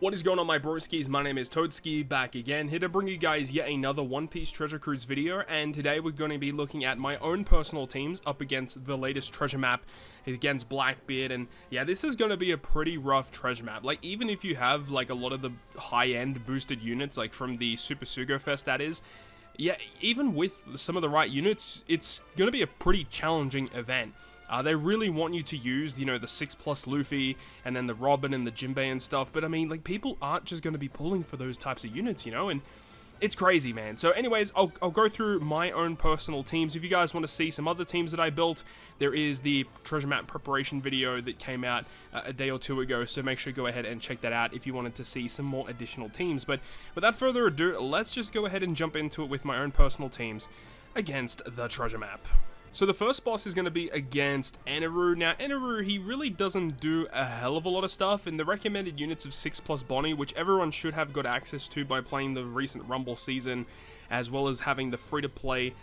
What is going on, my broskiis? My name is Toadskii, back again, here to bring you guys yet another One Piece Treasure Cruise video, and today we're going to be looking at my own personal teams up against the latest treasure map against Blackbeard. And yeah, this is going to be a pretty rough treasure map. Like, even if you have like a lot of the high-end boosted units, like from the Super Sugo Fest, that is, yeah, even with some of the right units, it's going to be a pretty challenging event. They really want you to use, you know, the 6+ Luffy, and then the Robin and the Jinbei and stuff, but I mean, like, people aren't just going to be pulling for those types of units, you know, and it's crazy, man. So anyways, I'll go through my own personal teams. If you guys want to see some other teams that I built, there is the treasure map preparation video that came out a day or two ago, so make sure to go ahead and check that out if you wanted to see some more additional teams. But without further ado, let's just go ahead and jump into it with my own personal teams against the treasure map. So the first boss is going to be against Eneru. Now, Eneru, he really doesn't do a hell of a lot of stuff, and the recommended units of 6+ Bonnie, which everyone should have got access to by playing the recent Rumble season, as well as having the free-to-play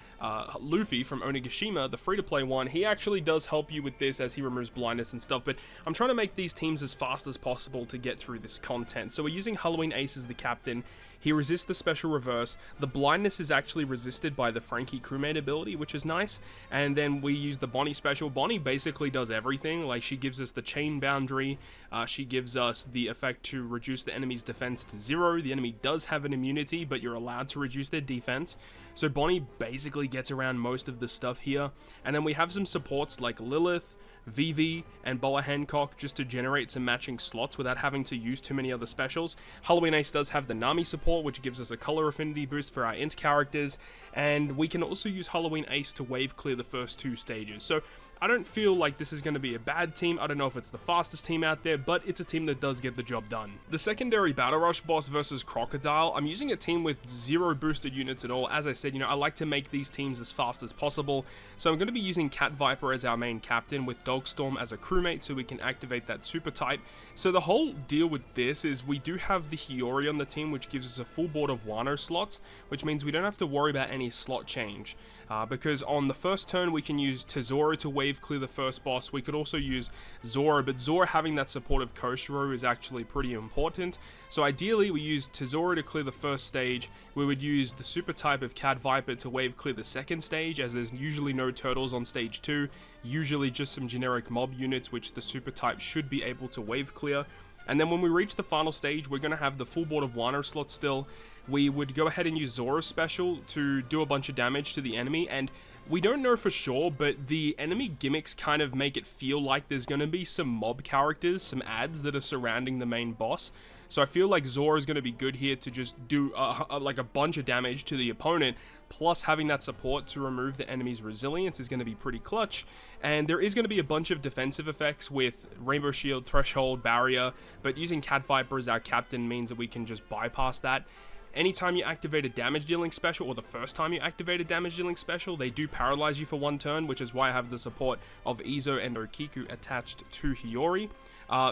Luffy from Onigashima, the free-to-play one. He actually does help you with this as he removes blindness and stuff, but I'm trying to make these teams as fast as possible to get through this content. So we're using Halloween Ace as the captain. He resists the special reverse. The blindness is actually resisted by the Frankie crewmate ability, which is nice. And then we use the Bonnie special. Bonnie basically does everything. Like, she gives us the chain boundary. She gives us the effect to reduce the enemy's defense to 0. The enemy does have an immunity, but you're allowed to reduce their defense. So Bonnie basically gets around most of the stuff here. And then we have some supports like Lilith, Vivi, and Boa Hancock just to generate some matching slots without having to use too many other specials. Halloween Ace does have the Nami support, which gives us a color affinity boost for our int characters, and we can also use Halloween Ace to wave clear the first 2 stages. So I don't feel like this is going to be a bad team. I don't know if it's the fastest team out there, but it's a team that does get the job done. The secondary Battle Rush boss versus Crocodile, I'm using a team with 0 boosted units at all. As I said, you know, I like to make these teams as fast as possible. So I'm going to be using Cat Viper as our main captain with Dogstorm as a crewmate so we can activate that super type. So the whole deal with this is we do have the Hiyori on the team, which gives us a full board of Wano slots, which means we don't have to worry about any slot change. Because on the first turn we can use Tesoro to wave clear the first boss. We could also use Zoro, but Zoro having that support of Koshiro is actually pretty important. So ideally we use Tesoro to clear the first stage. We would use the super type of Cat Viper to wave clear the second stage, as there's usually no turtles on stage 2, usually just some generic mob units which the super type should be able to wave clear. And then when we reach the final stage, we're going to have the full board of Wano slots still. We would go ahead and use Zoro's special to do a bunch of damage to the enemy, and we don't know for sure, but the enemy gimmicks kind of make it feel like there's going to be some mob characters, some ads that are surrounding the main boss. So I feel like Zoro is going to be good here to just do like a bunch of damage to the opponent, plus having that support to remove the enemy's resilience is going to be pretty clutch. And there is going to be a bunch of defensive effects with Rainbow Shield, Threshold, Barrier, but using Cat Viper as our captain means that we can just bypass that. Anytime you activate a damage dealing special, or the first time you activate a damage dealing special, they do paralyze you for 1 turn, which is why I have the support of Izo and Okiku attached to Hiyori.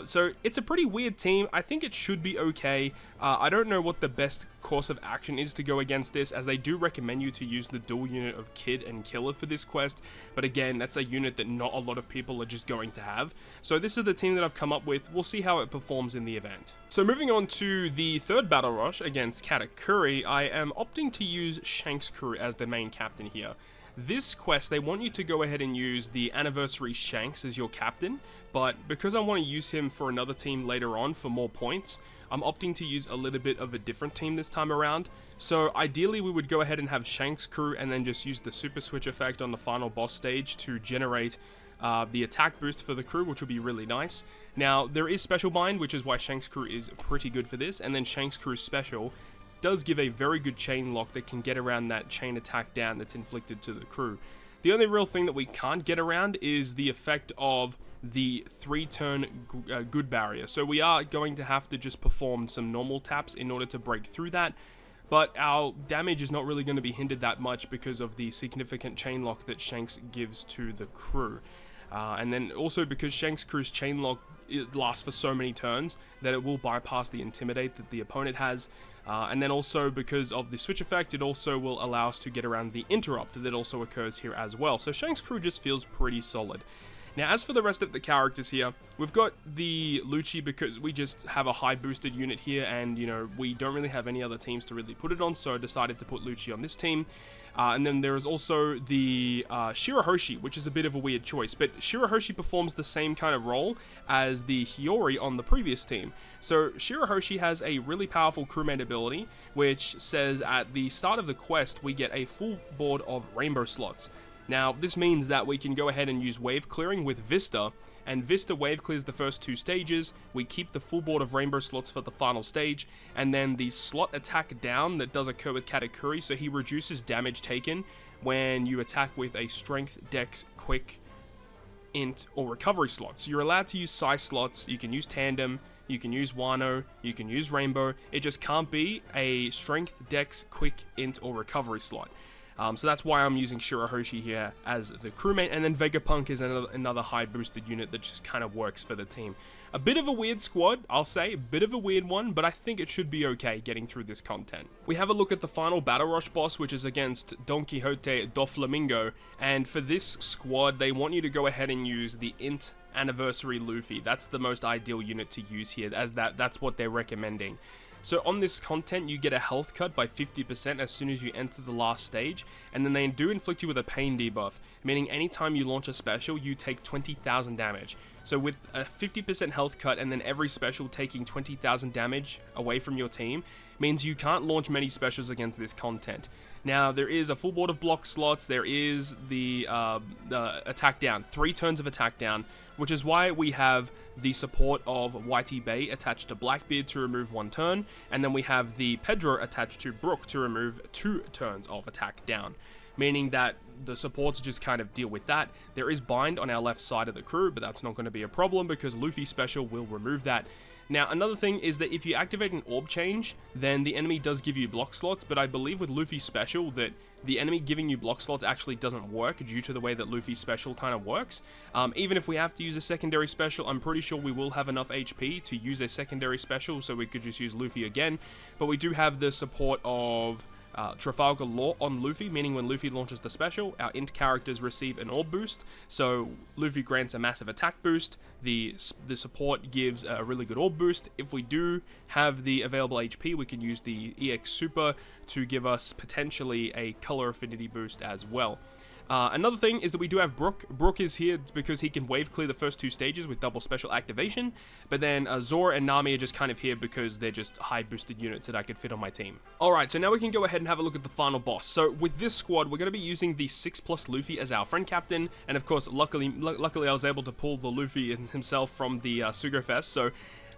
So it's a pretty weird team. I think it should be okay. I don't know what the best course of action is to go against this, as they do recommend you to use the dual unit of Kid and Killer for this quest, but again, that's a unit that not a lot of people are just going to have. So this is the team that I've come up with. We'll see how it performs in the event. So moving on to the third Battle Rush against Katakuri, I am opting to use Shanks' crew as the main captain here. This quest, they want you to go ahead and use the Anniversary Shanks as your captain, but because I want to use him for another team later on for more points, I'm opting to use a little bit of a different team this time around. So ideally we would go ahead and have Shanks' crew and then just use the super switch effect on the final boss stage to generate the attack boost for the crew, which would be really nice. Now there is Special Bind, which is why Shanks' crew is pretty good for this, and then Shanks' crew special does give a very good chain lock that can get around that chain attack down that's inflicted to the crew. The only real thing that we can't get around is the effect of the 3-turn good barrier. So we are going to have to just perform some normal taps in order to break through that. But our damage is not really going to be hindered that much because of the significant chain lock that Shanks gives to the crew. And then also because Shanks' crew's chain lock, it lasts for so many turns that it will bypass the Intimidate that the opponent has. And then also because of the switch effect, it also will allow us to get around the Interrupt that also occurs here as well. So Shanks' crew just feels pretty solid. Now, as for the rest of the characters here, we've got the Lucci because we just have a high boosted unit here, and, you know, we don't really have any other teams to really put it on, so I decided to put Lucci on this team. And then there is also the Shirahoshi, which is a bit of a weird choice, but Shirahoshi performs the same kind of role as the Hiyori on the previous team. So Shirahoshi has a really powerful crewmate ability, which says at the start of the quest, we get a full board of rainbow slots. Now, this means that we can go ahead and use wave clearing with Vista, and Vista wave clears the first 2 stages, we keep the full board of rainbow slots for the final stage, and then the slot attack down that does occur with Katakuri, so he reduces damage taken when you attack with a strength, dex, quick, int, or recovery slot. So you're allowed to use psi slots, you can use tandem, you can use Wano, you can use rainbow, it just can't be a strength, dex, quick, int, or recovery slot. So that's why I'm using Shirahoshi here as the crewmate, and then Vegapunk is another high boosted unit that just kind of works for the team. A bit of a weird squad, I'll say, a bit of a weird one, but I think it should be okay getting through this content. We have a look at the final Battle Rush boss, which is against Don Quixote Doflamingo, and for this squad, they want you to go ahead and use the Int Anniversary Luffy. That's the most ideal unit to use here, as that's what they're recommending. So on this content, you get a health cut by 50% as soon as you enter the last stage, and then they do inflict you with a pain debuff, meaning anytime you launch a special, you take 20,000 damage. So with a 50% health cut and then every special taking 20,000 damage away from your team, means you can't launch many specials against this content. Now, there is a full board of block slots, there is the attack down, 3 turns of attack down, which is why we have the support of Whitey Bay attached to Blackbeard to remove 1 turn, and then we have the Pedro attached to Brook to remove 2 turns of attack down, meaning that the supports just kind of deal with that. There is bind on our left side of the crew, but that's not going to be a problem because Luffy special will remove that. Now, another thing is that if you activate an orb change, then the enemy does give you block slots, but I believe with Luffy special that the enemy giving you block slots actually doesn't work due to the way that Luffy special kind of works. Even if we have to use a secondary special, I'm pretty sure we will have enough HP to use a secondary special, so we could just use Luffy again. But we do have the support of Trafalgar Law on Luffy, meaning when Luffy launches the special, our int characters receive an orb boost, so Luffy grants a massive attack boost, the support gives a really good orb boost. If we do have the available HP, we can use the EX Super to give us potentially a color affinity boost as well. Another thing is that we do have Brook. Brook is here because he can wave clear the first 2 stages with double special activation, but then Zora and Nami are just kind of here because they're just high boosted units that I could fit on my team. Alright, so now we can go ahead and have a look at the final boss. So with this squad, we're going to be using the 6+ Luffy as our friend captain, and of course, luckily I was able to pull the Luffy himself from the Sugo Fest, so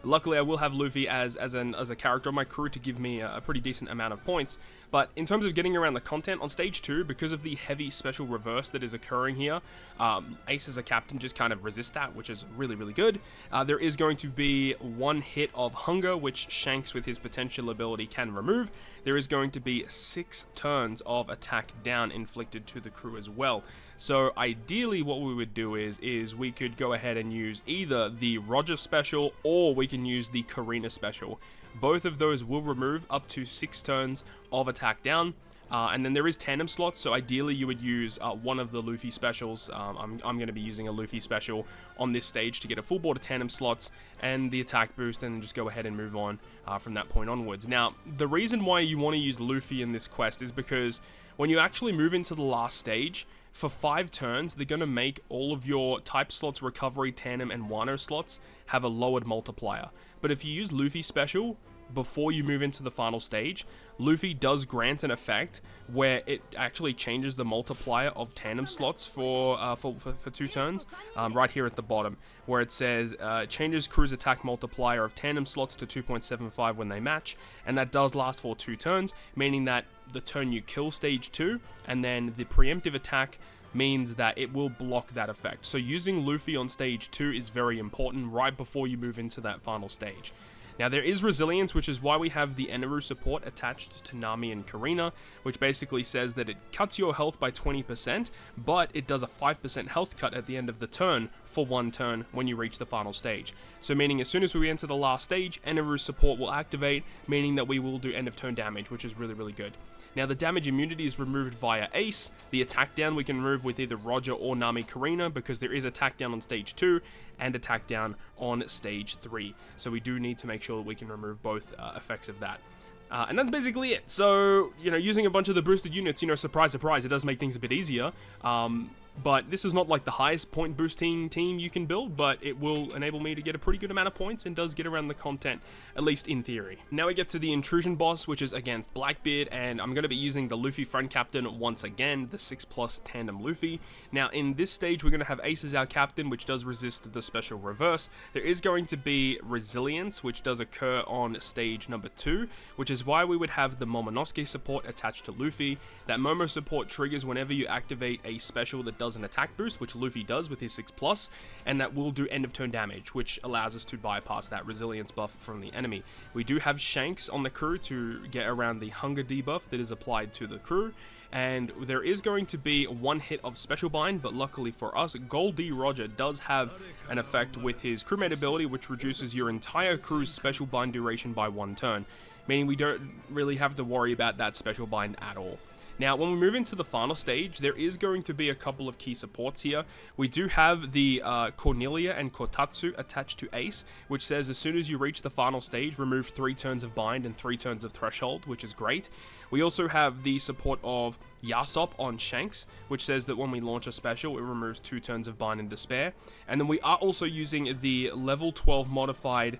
luckily I will have Luffy as a character on my crew to give me a pretty decent amount of points. But in terms of getting around the content on stage 2, because of the heavy special reverse that is occurring here, Ace as a captain just kind of resists that, which is really, really good. There is going to be 1 hit of hunger, which Shanks with his potential ability can remove. There is going to be 6 turns of attack down inflicted to the crew as well. So ideally what we would do is we could go ahead and use either the Roger special or we can use the Karina special. Both of those will remove up to 6 turns of attack down. And then there is tandem slots, so ideally you would use one of the Luffy specials. I'm going to be using a Luffy special on this stage to get a full board of tandem slots and the attack boost, and then just go ahead and move on from that point onwards. Now, the reason why you want to use Luffy in this quest is because when you actually move into the last stage, for 5 turns, they're going to make all of your type slots, recovery, tandem, and Wano slots have a lowered multiplier. But if you use Luffy special before you move into the final stage, Luffy does grant an effect where it actually changes the multiplier of tandem slots for 2 turns, right here at the bottom, where it says changes crew's attack multiplier of tandem slots to 2.75 when they match, and that does last for 2 turns, meaning that the turn you kill stage 2, and then the preemptive attack means that it will block that effect. So using Luffy on stage 2 is very important right before you move into that final stage. Now, there is resilience, which is why we have the Eneru support attached to Nami and Karina, which basically says that it cuts your health by 20%, but it does a 5% health cut at the end of the turn for 1 turn when you reach the final stage. So meaning as soon as we enter the last stage, Eneru's support will activate, meaning that we will do end of turn damage, which is really, really good. Now the damage immunity is removed via Ace. The attack down we can remove with either Roger or Nami Karina, because there is attack down on stage 2 and attack down on stage 3. So we do need to make sure that we can remove both effects of that. And that's basically it. So, using a bunch of the boosted units, surprise, surprise, it does make things a bit easier. But this is not like the highest point boosting team you can build, but it will enable me to get a pretty good amount of points and does get around the content, at least in theory. Now we get to the Intrusion boss, which is against Blackbeard, and I'm going to be using the Luffy friend captain once again, the 6+ tandem Luffy. Now in this stage we're going to have Ace as our captain, which does resist the special reverse. There is going to be Resilience, which does occur on stage number 2, which is why we would have the Momonosuke support attached to Luffy. That Momo support triggers whenever you activate a special that does an attack boost, which Luffy does with his 6+, and that will do end of turn damage, which allows us to bypass that resilience buff from the enemy. We do have Shanks on the crew to get around the hunger debuff that is applied to the crew, and there is going to be 1 hit of special bind, but luckily for us, Goldie Roger does have an effect with his crewmate ability, which reduces your entire crew's special bind duration by 1 turn, meaning we don't really have to worry about that special bind at all. Now, when we move into the final stage, there is going to be a couple of key supports here. We do have the Cornelia and Kotatsu attached to Ace, which says as soon as you reach the final stage, remove 3 turns of Bind and 3 turns of Threshold, which is great. We also have the support of Yasop on Shanks, which says that when we launch a special, it removes 2 turns of Bind and Despair. And then we are also using the level 12 modified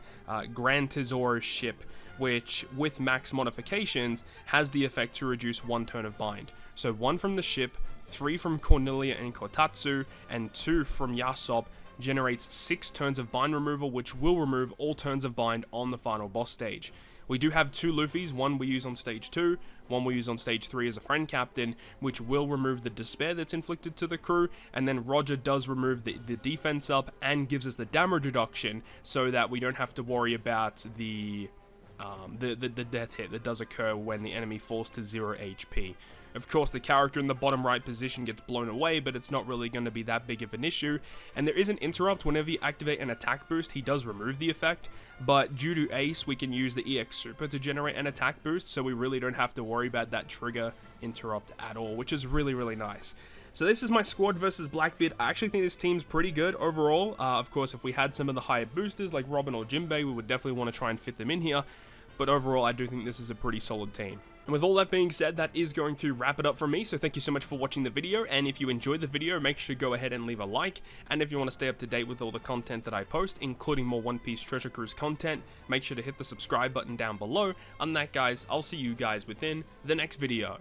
Grand Tesoro ship, which, with max modifications, has the effect to reduce 1 turn of bind. So 1 from the ship, 3 from Cornelia and Kotatsu, and 2 from Yasop generates 6 turns of bind removal, which will remove all turns of bind on the final boss stage. We do have 2 Luffys, 1 we use on stage 2, 1 we use on stage 3 as a friend captain, which will remove the despair that's inflicted to the crew, and then Roger does remove the defense up and gives us the damage reduction, so that we don't have to worry about the death hit that does occur when the enemy falls to 0 HP. Of course, the character in the bottom right position gets blown away, but it's not really going to be that big of an issue. And there is an interrupt whenever you activate an attack boost. He does remove the effect, but due to Ace, we can use the EX Super to generate an attack boost, so we really don't have to worry about that trigger interrupt at all, which is really, really nice. So this is my squad versus Blackbeard. I actually think this team's pretty good overall. Of course, if we had some of the higher boosters like Robin or Jinbei, we would definitely want to try and fit them in here. But overall, I do think this is a pretty solid team. And with all that being said, that is going to wrap it up from me. So thank you so much for watching the video. And if you enjoyed the video, make sure to go ahead and leave a like. And if you want to stay up to date with all the content that I post, including more One Piece Treasure Cruise content, make sure to hit the subscribe button down below. On that, guys, I'll see you guys within the next video.